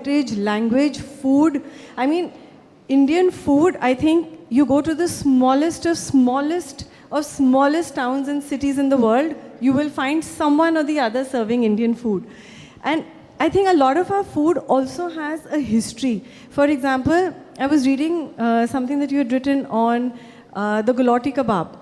heritage, language, food. I mean, Indian food, I think you go to the smallest towns and cities in the world, you will find someone or the other serving Indian food. And I think a lot of our food also has a history. For example, I was reading something that you had written on the gulati kebab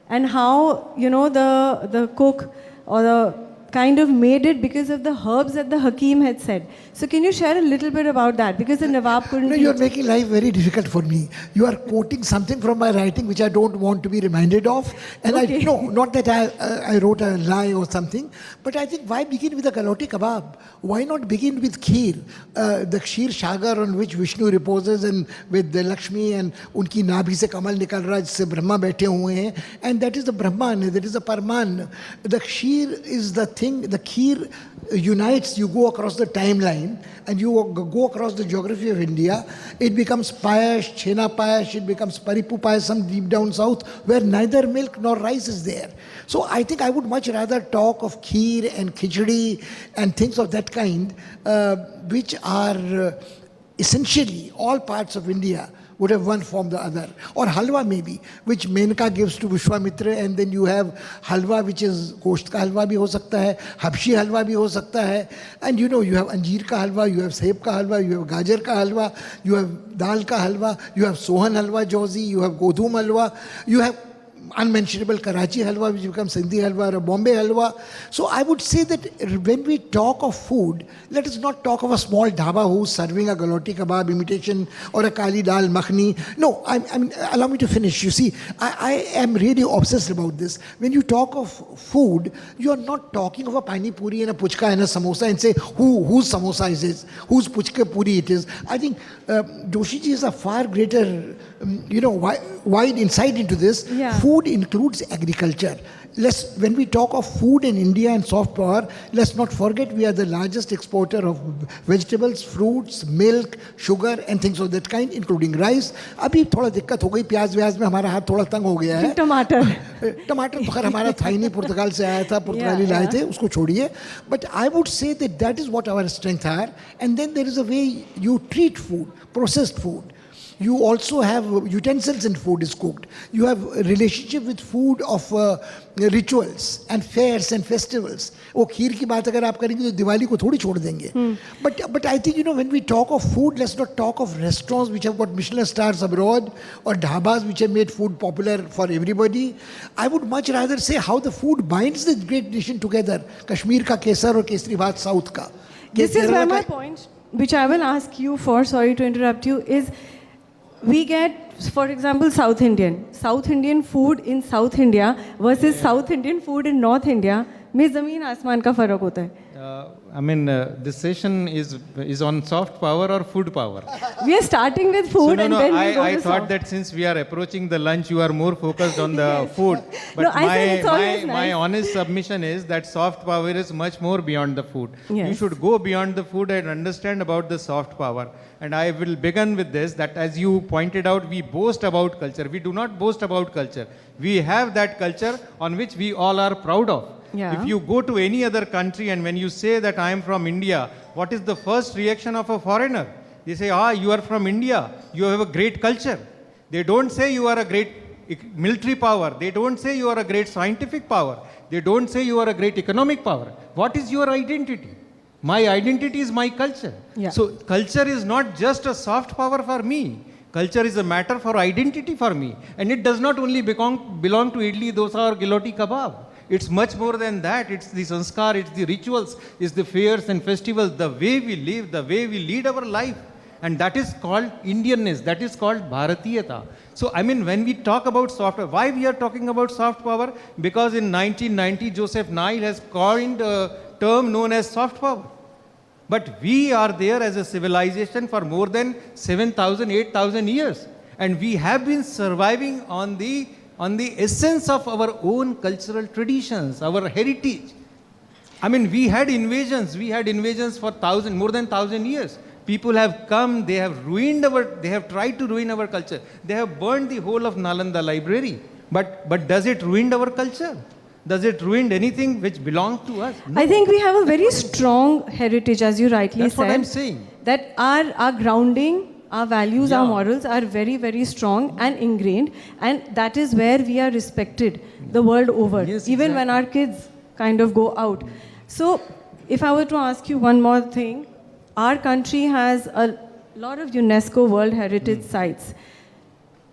and how, you know, the cook or the kind of made it because of the herbs that the Hakim had said. So can you share a little bit about that? Because the Nawab couldn't... No, you're making life very difficult for me. You are quoting something from my writing which I don't want to be reminded of. And okay. no, not that I wrote a lie or something, but I think why begin with the galoti kebab? Why not begin with kheer? The kheer shagar on which Vishnu reposes and with the Lakshmi and unki nabhi se kamal nikal raha jisse Brahma baithe hue hain. And that is the Brahman, that is the Parman. The kheer is the thing, the kheer unites, you go across the timeline and you go across the geography of India. It becomes payash, chhena payash, it becomes paripu payasam deep down south where neither milk nor rice is there. So I think I would much rather talk of kheer and khichdi and things of that kind which are essentially all parts of India would have one form or the other. Or halwa maybe, which Menka gives to Vishwamitra, and then you have halwa which is gosht ka halwa bhi ho sakta hai, habshi halwa bhi ho sakta hai, and you know you have anjeer ka halwa, you have seb ka halwa, you have gajar ka halwa, you have dal ka halwa, you have sohan halwa jozi, you have godhum halwa, you have unmentionable Karachi halwa which becomes Sindhi halwa or Bombay halwa. So I would say that when we talk of food, let us not talk of a small dhaba who's serving a galoti kebab imitation or a kali dal makhni. No, I mean, allow me to finish. You see, I am really obsessed about this. When you talk of food, you are not talking of a pani puri and a puchka and a samosa and say whose samosa is it, whose puchka puri it is. I think Joshi ji is a far greater, wide insight into this. Yeah. Food includes agriculture. When we talk of food in India and soft power, let's not forget we are the largest exporter of vegetables, fruits, milk, sugar and things of that kind, including rice. अभी थोड़ा दिक्कत हो गई प्याज व्याज में हमारा हाथ थोड़ा तंग हो गया है. टमाटर तो खैर हमारा था ही नहीं, पुर्तगाल से आया था, पुर्तगाली लाए थे, उसको छोड़िए. But I would say that is what our strength are. And then there is a way you treat food, processed food. You also have utensils in food is cooked. You have a relationship with food of rituals and fairs and festivals. वो खीर की बात अगर आप करेंगे तो दिवाली को थोड़ी छोड़ देंगे. But I think when we talk of food, let's not talk of restaurants which have got Michelin stars abroad or dhabas which have made food popular for everybody. I would much rather say how the food binds the great nation together. Kashmir ka kesar और केसरी भात South का. This is where my point, which I will ask you for, sorry to interrupt you, is we get, for example, South Indian food in South India versus South Indian food in North India. में ज़मीन आसमान का फर्क होता है. I mean, this session is on soft power or food power. We are starting with food so, and then we go I to thought soft. that since we are approaching the lunch, you are more focused on the food. But No, I said it's always my nice. honest submission is that soft power is much more beyond the food. Yes. You should go beyond the food and understand about the soft power. And I will begin with this, that as you pointed out, we boast about culture. We do not boast about culture. We have that culture on which we all are proud of. Yeah. If you go to any other country and when you say that I am from India, what is the first reaction of a foreigner? They say, you are from India, you have a great culture. They don't say you are a great military power. They don't say you are a great scientific power. They don't say you are a great economic power. What is your identity? My identity is my culture. Yeah. So culture is not just a soft power for me. Culture is a matter for identity for me. And it does not only belong to idli, dosa or giloti kebab. It's much more than that. It's the sanskar, it's the rituals, it's the fairs and festivals, the way we live, the way we lead our life. And that is called Indianness, that is called Bharatiyata. So, I mean, when we talk about soft power, why we are talking about soft power? Because in 1990, Joseph Nye has coined a term known as soft power. But we are there as a civilization for more than 7,000, 8,000 years. And we have been surviving on the essence of our own cultural traditions, our heritage. I mean, we had invasions for more than 1,000 years. People have come, they have tried to ruin our culture. They have burned the whole of Nalanda library. But does it ruin our culture? Does it ruin anything which belongs to us? No. I think we have a very strong heritage, as you rightly That's said. what I'm saying. That our grounding, our values, our Yeah. morals are very, very strong and ingrained. And that is where we are respected the world over, Yes, even when our kids kind of go out. So, if I were to ask you one more thing, our country has a lot of UNESCO World Heritage sites.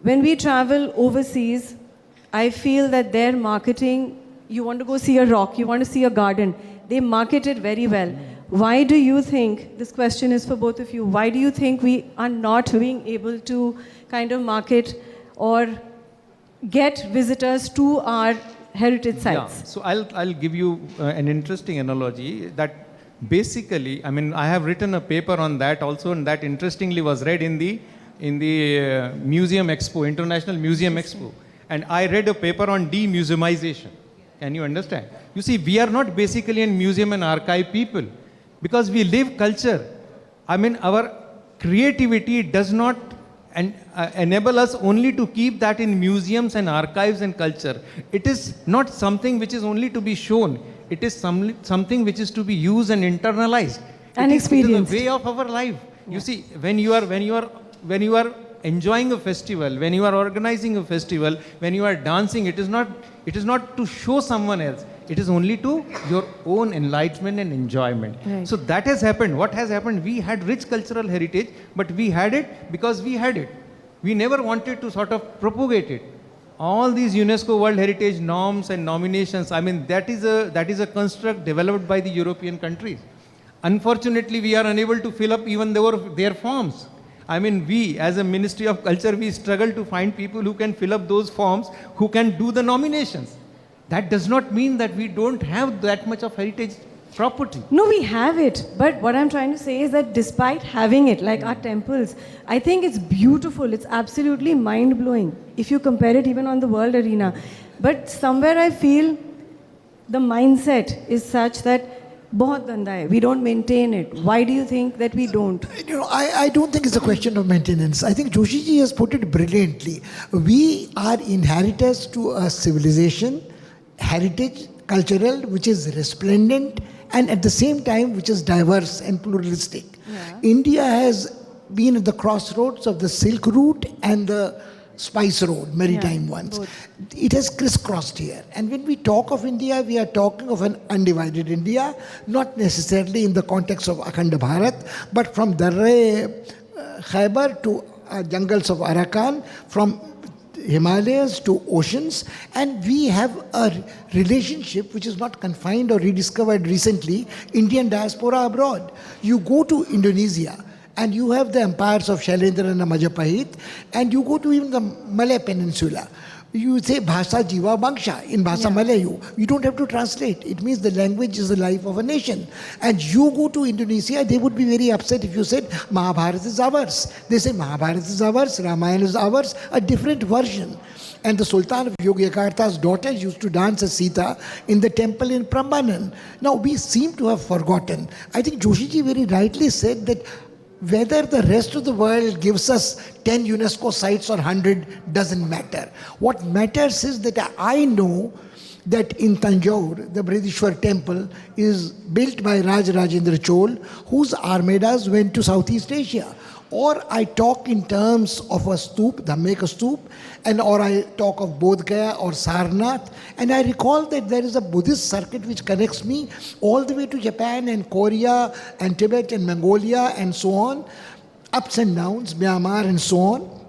When we travel overseas, I feel that their marketing, you want to go see a rock, you want to see a garden, they market it very well. Why do you think, this question is for both of you, why do you think we are not being able to kind of market or get visitors to our heritage sites? Yeah. So I'll give you an interesting analogy that basically, I mean, I have written a paper on that also, and that interestingly was read in the Museum Expo, International Museum Expo. And I read a paper on demuseumization. Can you understand? You see, we are not basically in museum and archive people because we live culture. I mean, our creativity does not enable us only to keep that in museums and archives and culture. It is not something which is only to be shown. It is something which is to be used and internalized. And experienced. It is a way of our life. You see, when you are enjoying a festival, when you are organizing a festival, when you are dancing, it is not to show someone else. It is only to your own enlightenment and enjoyment. Right. So that has happened. What has happened? We had rich cultural heritage, but we had it because we had it. We never wanted to sort of propagate it. All these UNESCO World Heritage norms and nominations, I mean, that is a construct developed by the European countries. Unfortunately, we are unable to fill up even their forms. I mean, we, as a Ministry of Culture, we struggle to find people who can fill up those forms, who can do the nominations. That does not mean that we don't have that much of heritage property. No, we have it. But what I'm trying to say is that despite having it, like our temples, I think it's beautiful. It's absolutely mind-blowing if you compare it even on the world arena. But somewhere I feel the mindset is such that बहुत गंदा है. We don't maintain it. Why do you think that we don't? You know, I don't think it's a question of maintenance. I think Joshi ji has put it brilliantly. We are inheritors to a civilization, heritage, cultural, which is resplendent and at the same time which is diverse and pluralistic. Yeah. India has been at the crossroads of the Silk Route and the Spice Road, maritime ones. both. It has crisscrossed here. And when we talk of India, we are talking of an undivided India, not necessarily in the context of Akhanda Bharat, but from Darre Khyber to jungles of Arakan, from Himalayas to oceans, and we have a relationship which is not confined or rediscovered recently, Indian diaspora abroad. You go to Indonesia, and you have the empires of Shailendra and Majapahit, and you go to even the Malay Peninsula. You say Bhasa Jiva Bangsha in Bhasa Malayu. You don't have to translate. It means the language is the life of a nation. And you go to Indonesia, they would be very upset if you said Mahabharata is ours. They say Mahabharata is ours, Ramayana is ours, a different version. And the Sultan of Yogyakarta's daughters used to dance as Sita in the temple in Prambanan. Now we seem to have forgotten. I think Joshiji very rightly said that whether the rest of the world gives us 10 UNESCO sites or 100 doesn't matter. What matters is that I know that in Tanjore, the Brideshwar temple is built by Rajendra Chol, whose armadas went to Southeast Asia. Or I talk in terms of a stoop, Dhammeka stoop, or I talk of Bodh Gaya or Sarnath, and I recall that there is a Buddhist circuit which connects me all the way to Japan and Korea and Tibet and Mongolia and so on, ups and downs, Myanmar and so on.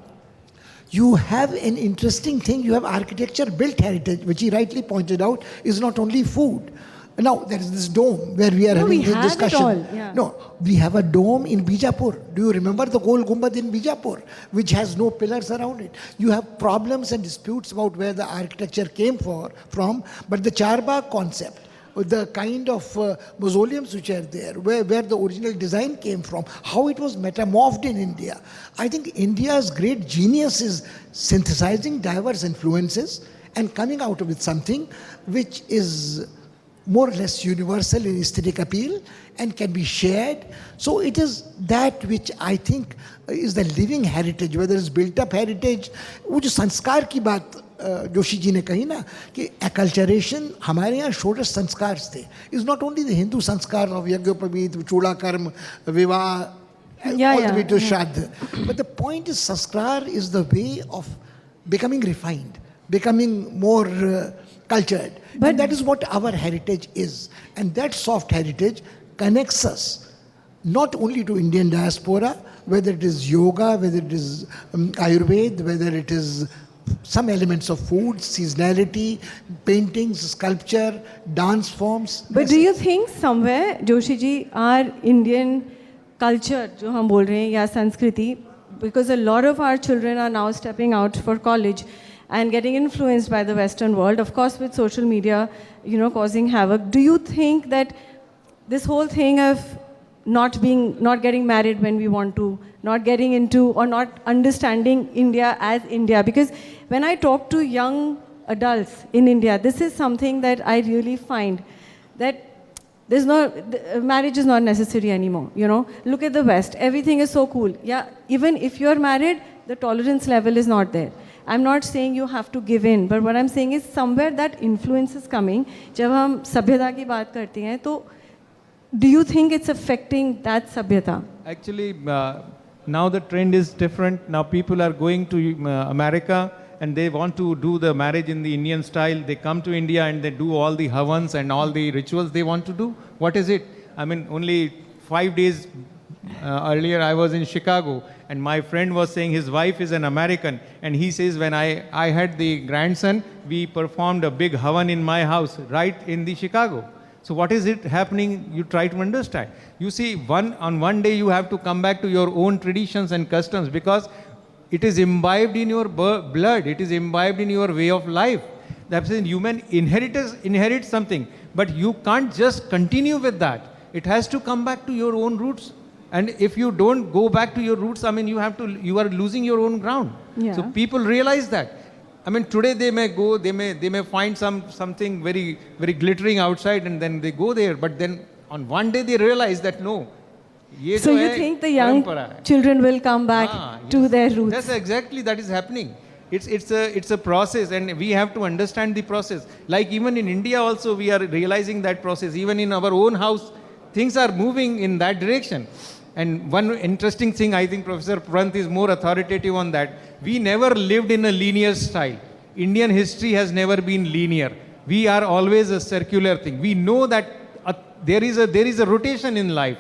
You have an interesting thing, you have architecture built heritage, which he rightly pointed out, is not only food. Now, there is this dome where we are having this discussion. It all, yeah. No, we have a dome in Bijapur. Do you remember the Gol Gumbad in Bijapur, which has no pillars around it? You have problems and disputes about where the architecture came from, but the Charbagh concept, the kind of mausoleums which are there, where the original design came from, how it was metamorphed in India. I think India's great genius is synthesizing diverse influences and coming out with something which is more or less universal in aesthetic appeal and can be shared. So it is that which I think is the living heritage, whether it's built up heritage, wo jo sanskar ki baat Joshi ji ने कही ना कि acculturation हमारे यहाँ षोडश संस्कार थे. Is not only the Hindu संस्कार of यज्ञोपवीत, चूड़ा कर्म, विवाह, Yeah, all the yeah, way to yeah. Shraddha. But the point is, sanskar is the way of becoming refined, becoming more cultured. But- And that is what our heritage is. And that soft heritage connects us not only to Indian diaspora, whether it is yoga, whether it is Ayurveda, whether it is some elements of food, seasonality, paintings, sculpture, dance forms. But do you think somewhere, Joshi ji, our Indian culture, जो हम बोल रहे हैं, या संस्कृति, because a lot of our children are now stepping out for college and getting influenced by the Western world, of course with social media, causing havoc. Do you think that this whole thing of not getting married when we want to, not getting into or not understanding India as India, because when I talk to young adults in India, this is something that I really find that marriage is not necessary anymore, Look at the West. Everything is so cool. Yeah, even if you're married, the tolerance level is not there. I'm not saying you have to give in, but what I'm saying is somewhere that influence is coming. जब हम सभ्यता की बात करते हैं, तो do you think it's affecting that sabhyata? Actually, now the trend is different. Now people are going to America and they want to do the marriage in the Indian style. They come to India and they do all the havans and all the rituals they want to do. What is it? I mean, only 5 days earlier I was in Chicago and my friend was saying his wife is an American, and he says when I had the grandson, we performed a big havan in my house right in the Chicago. So what is it happening? You try to understand. You see, on one day you have to come back to your own traditions and customs, because it is imbibed in your blood. It is imbibed in your way of life. That's why human inherits something, but you can't just continue with that. It has to come back to your own roots. And if you don't go back to your roots, I mean, you are losing your own ground. Yeah. So people realize that. I mean, today they may find something very, very glittering outside, and then they go there. But then on one day they realize that no. So you think the young children will come back to their roots? That's exactly that is happening. It's a process, and we have to understand the process. Like even in India also, we are realizing that process. Even in our own house, things are moving in that direction. And one interesting thing, I think Professor Pant is more authoritative on that. We never lived in a linear style. Indian history has never been linear. We are always a circular thing. We know that there is a rotation in life.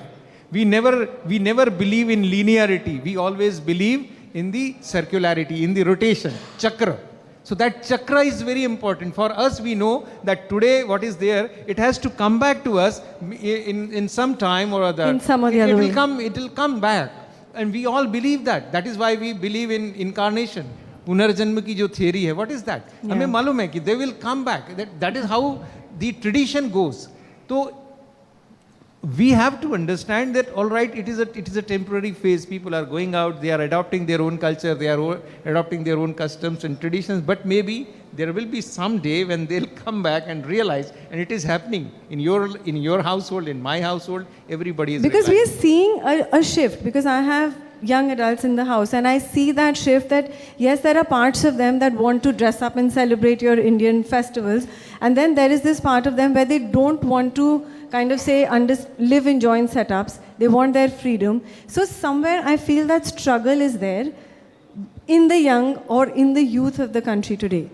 We never believe in linearity. We always believe in the circularity, in the rotation, chakra. So that chakra is very important. For us, we know that today what is there, it has to come back to us in some time or other. In some or the other way. It will come back. And we all believe that. That is why we believe in incarnation. Punarjanma ki jo theory hai, what is that? Yeah. हमें मालूम है कि they will come back. That is how the tradition goes. So we have to understand that, all right, it is a temporary phase. People are going out, they are adopting their own culture, they are adopting their own customs and traditions, but maybe there will be some day when they'll come back and realize, and it is happening in your household, in my household, everybody is Because we are realizing. seeing a shift, because I have young adults in the house and I see that shift, that yes, there are parts of them that want to dress up and celebrate your Indian festivals, and then there is this part of them where they don't want to kind of say live in joint setups. They want their freedom. So somewhere I feel that struggle is there in the young or in the youth of the country today.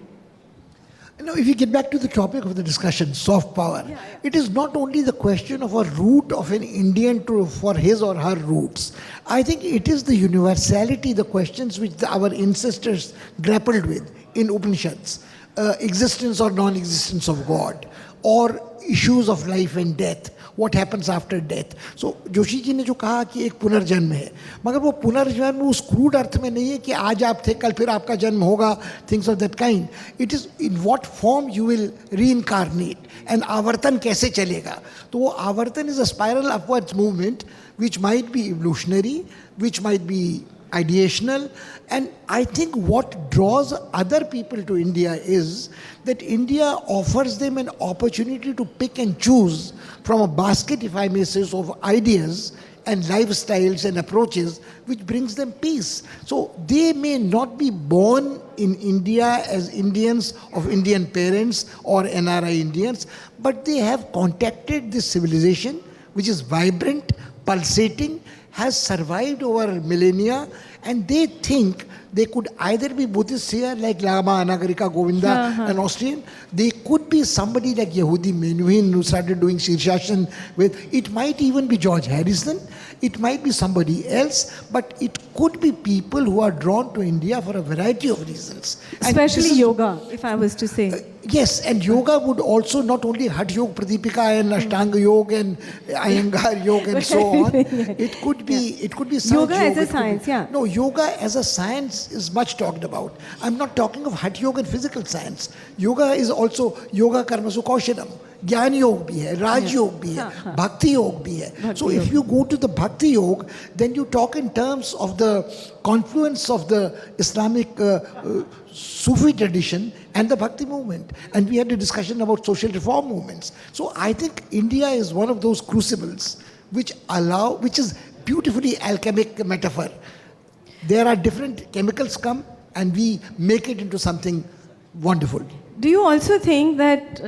Now, if you get back to the topic of the discussion, soft power, it is not only the question of a root of an Indian for his or her roots. I think it is the universality, the questions which our ancestors grappled with in Upanishads, existence or non-existence of God, or issues of life and death, what happens after death. So Joshi ji ने जो कहा कि एक पुनर्जन्म है, मगर वो पुनर्जन्म उस क्रूड अर्थ में नहीं है कि आज आप थे कल फिर आपका जन्म होगा, things of that kind. It is in what form you will reincarnate, and आवर्तन कैसे चलेगा. तो वो आवर्तन is a spiral upwards movement which might be evolutionary, which might be ideational, and I think what draws other people to India is that India offers them an opportunity to pick and choose from a basket, if I may say so, of ideas and lifestyles and approaches which brings them peace. So they may not be born in India as Indians of Indian parents or NRI Indians, but they have contacted this civilization which is vibrant, pulsating, has survived over millennia, and they think they could either be Buddhists here like Lama, Anagarika, Govinda, an Austrian. They could be somebody like Yehudi Menuhin who started doing Shirshashan with. It might even be George Harrison. It might be somebody else, but it could be people who are drawn to India for a variety of reasons. Especially yoga, if I was to say. Yes, and yoga would also not only Hatha Yoga, Pradipika and Ashtanga Yoga and Iyengar Yoga and so on. It could be science Yoga as a science, No, yoga as a science is much talked about. I'm not talking of Hatha Yoga and physical science. Yoga is also Yoga Karmasu Kaushalam. Jnana Yoga bhi hai, Raj Yoga bhi hai, Bhakti Yoga bhi hai. So if you go to the Bhakti Yoga, then you talk in terms of the confluence of the Islamic Sufi tradition and the Bhakti movement. And we had a discussion about social reform movements. So I think India is one of those crucibles which is beautifully alchemic metaphor. There are different chemicals come and we make it into something wonderful. Do you also think that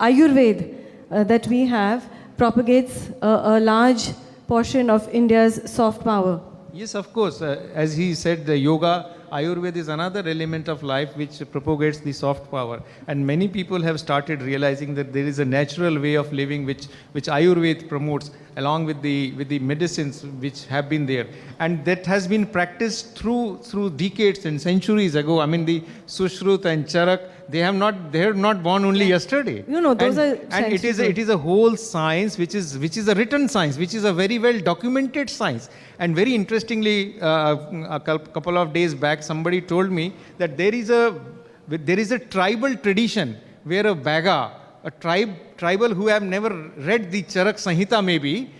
Ayurveda that we have propagates a large portion of India's soft power? Yes, of course. As he said, the yoga, Ayurveda is another element of life which propagates the soft power. And many people have started realizing that there is a natural way of living which Ayurveda promotes, along with the medicines which have been there. And that has been practiced through decades and centuries ago. I mean, the Sushrut and Charak, they are not born only yesterday. Those are and it is a whole science which is a written science, which is a very well documented science. And very interestingly, a couple of days back, somebody told me that there is a tribal tradition where a Baga, a tribal who have never read the Charak Sanhita maybe,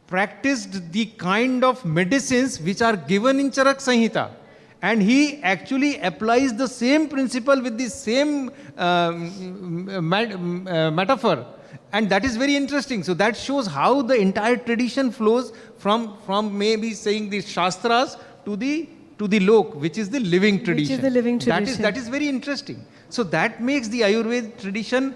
practiced the kind of medicines which are given in Charak Sanhita. And he actually applies the same principle with the same metaphor. And that is very interesting. So that shows how the entire tradition flows from maybe saying the Shastras to the Lok, which is the living tradition. Which is the living tradition. That is very interesting. So that makes the Ayurveda tradition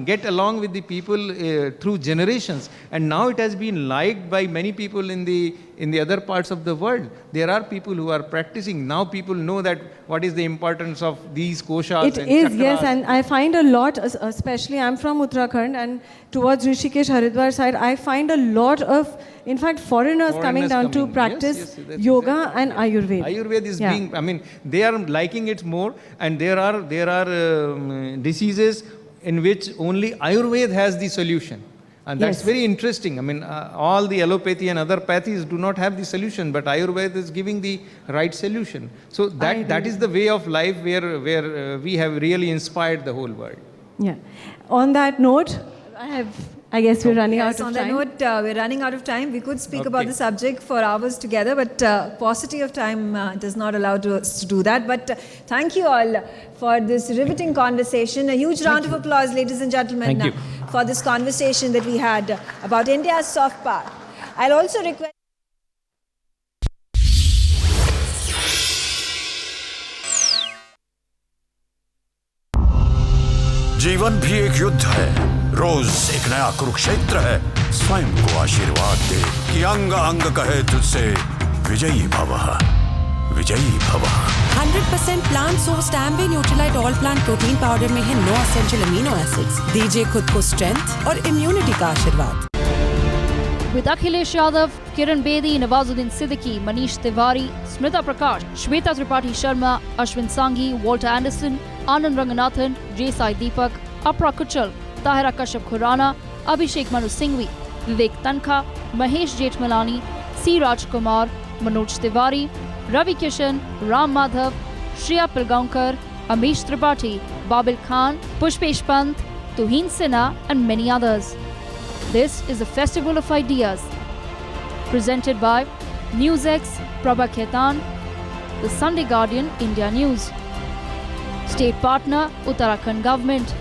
get along with the people through generations. And now it has been liked by many people in the other parts of the world. There are people who are practicing. Now people know that what is the importance of these koshas It and is, chakras. yes. And I find a lot, especially I'm from Uttarakhand and towards Rishikesh, Haridwar side, I find a lot of, in fact, foreigners coming down to practice yoga and Ayurveda. Ayurveda is being, I mean, they are liking it more, and there are diseases in which only Ayurveda has the solution. And that's very interesting. I mean, all the allopathy and other pathies do not have the solution, but Ayurveda is giving the right solution. So that is the way of life where we have really inspired the whole world. Yeah. On that note, I guess we're running out of time. On that note, we're running out of time. We could speak about the subject for hours together, but paucity of time does not allow us to do that. But thank you all for this riveting conversation. A huge round of applause, ladies and gentlemen, for this conversation that we had about India's soft power. I'll also request... जीवन भी एक युद्ध है, रोज एक नया कुरुक्षेत्र है। स्वयं को आशीर्वाद दे कि अंग अंग कहे तुझसे विजयी भवः, विजयी भवः। 100% प्लांट सोर्स्ड एम्बी Nutrilite all plant protein powder में है 9 एसेंशियल अमीनो एसिड्स। दीजिए खुद को स्ट्रेंथ और इम्यूनिटी का आशीर्वाद। With Akhilesh Yadav, Kiran Bedi, Nawazuddin Siddiqui, Manish Tiwari, Smrita Prakash, Shweta Tripathi Sharma, Ashwin Sanghi, Walter Anderson, Anand Ranganathan, J. Sai Deepak, Apra Kuchal, Tahira Kashyap Khurana, Abhishek Manu Singhvi, Vivek Tankha, Mahesh Jethmalani, C. Rajkumar, Manoj Tiwari, Ravi Kishan, Ram Madhav, Shriya Pilgaonkar, Amish Tripathi, Babil Khan, Pushpesh Pant, Tuhin Sinha and many others. This is a festival of ideas. Presented by NewsX, Prabha Khetan, The Sunday Guardian, India News. State partner, Uttarakhand Government.